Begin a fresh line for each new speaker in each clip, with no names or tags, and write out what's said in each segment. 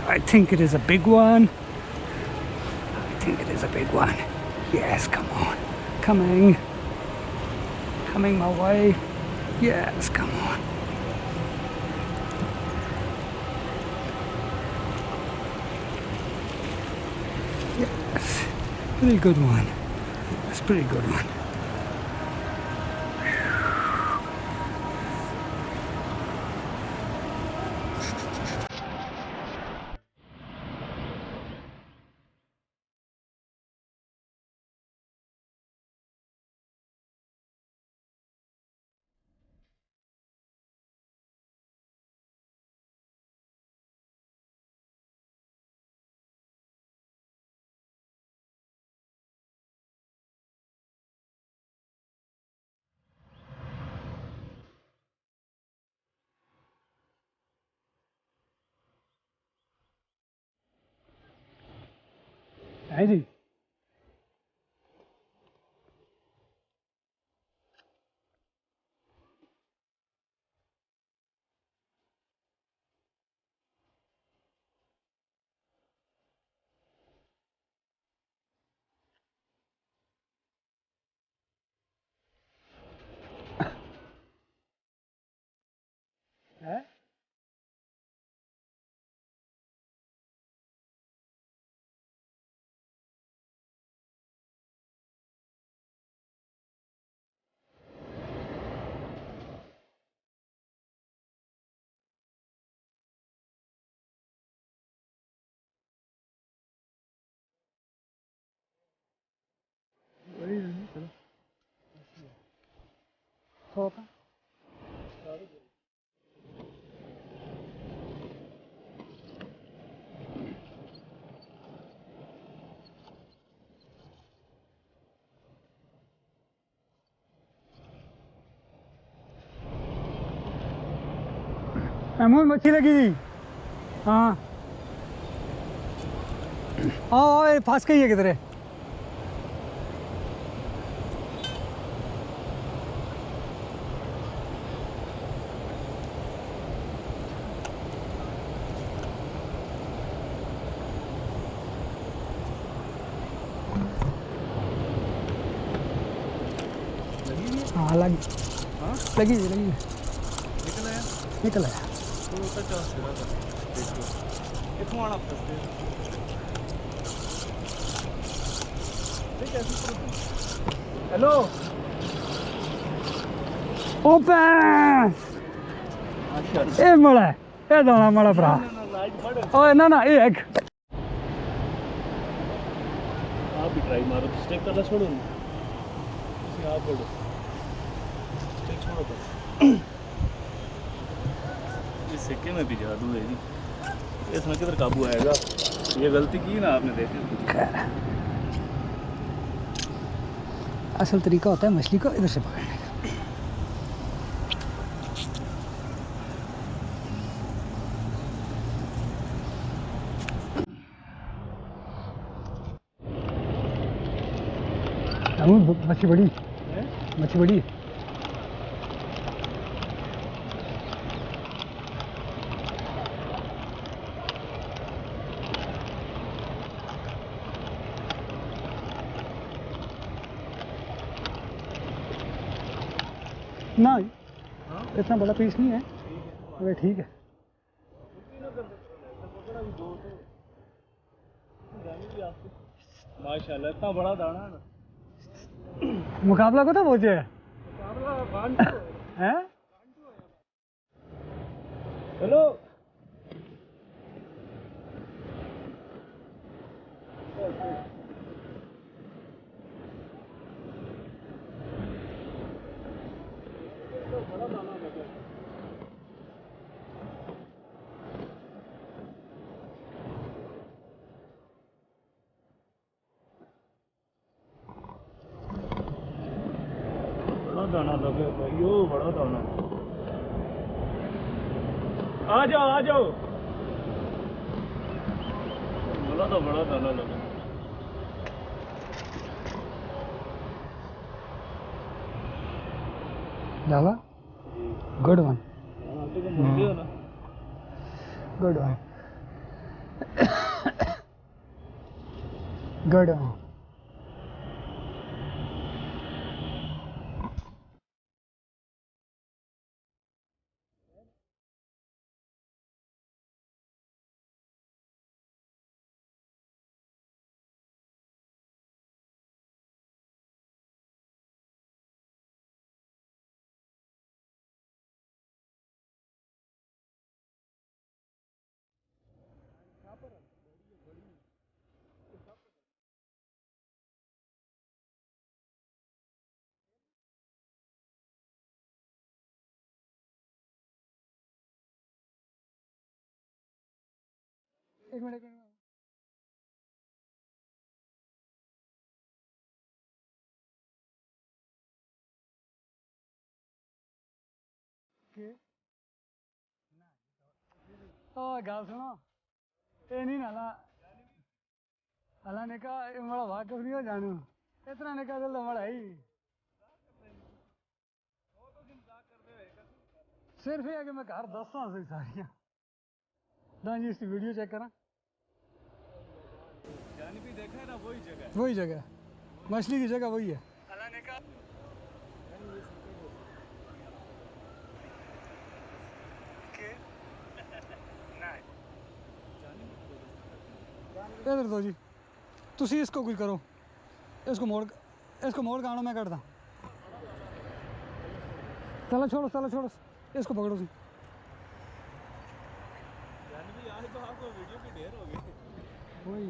I think it is a big one. I think it is a big one. Yes, come on. Coming. Coming my way. Yes, come on. Yes. Pretty good one. That's a pretty good one. है जी है होगा महमूद मच्छी लगी जी हाँ आओ फंस गई है किधर है हाँ लगी लगी लगी निकल आया हेलो ओपन ए मड़ा ए दाना मड़ा भरा ओए ना ना एक
आप भी ट्राई मारो स्टेक करना छोड़ो आप बोलो स्टेक छोड़ो तो ये सिक्के में भी जादू है जी इसमें किधर काबू आएगा ये गलती की ना आपने देखी
असल तरीका होता है मछली को इधर से पकड़ने का मच्छी बड़ी मच्छी बड़ी ना इतना बड़ा पीस नहीं है अरे ठीक है
माशाल्लाह इतना बड़ा दाना है ना
मुकाबला को तो पहुंचे है
हेलो दाना लगे भाई बड़ा दाना आ जाओ बोला तो बड़ा दाना लगा
डाला good one
good
one good. एक मिनट गल सुनो, ये नहीं नाला हला निका बड़ा वाकफ नहीं हो जानू, इतना निका दिल तो बड़ा ही सिर्फ ये है कि मैं घर दसा सी सारियां ना जी। इसकी वीडियो चेक करा,
जानी भी देखा है ना,
वही जगह मछली की जगह वही है। इधर दो जी, तुसी इसको कुछ करो, इसको मोड़ के आनो, मैं कटदा। चलो छोड़ो, इसको पकड़ो सी।
जानी भी आज तो आपको वीडियो की ढेर हो गई।
वही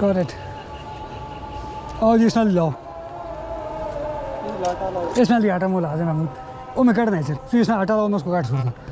got it। और जी इसमें लाओ, इसमें आटा मुँह ला देना मुँह, वो मैं कट नहीं सर, फिर इसमें आटा लाओ, मैं उसको काट छोड़ता।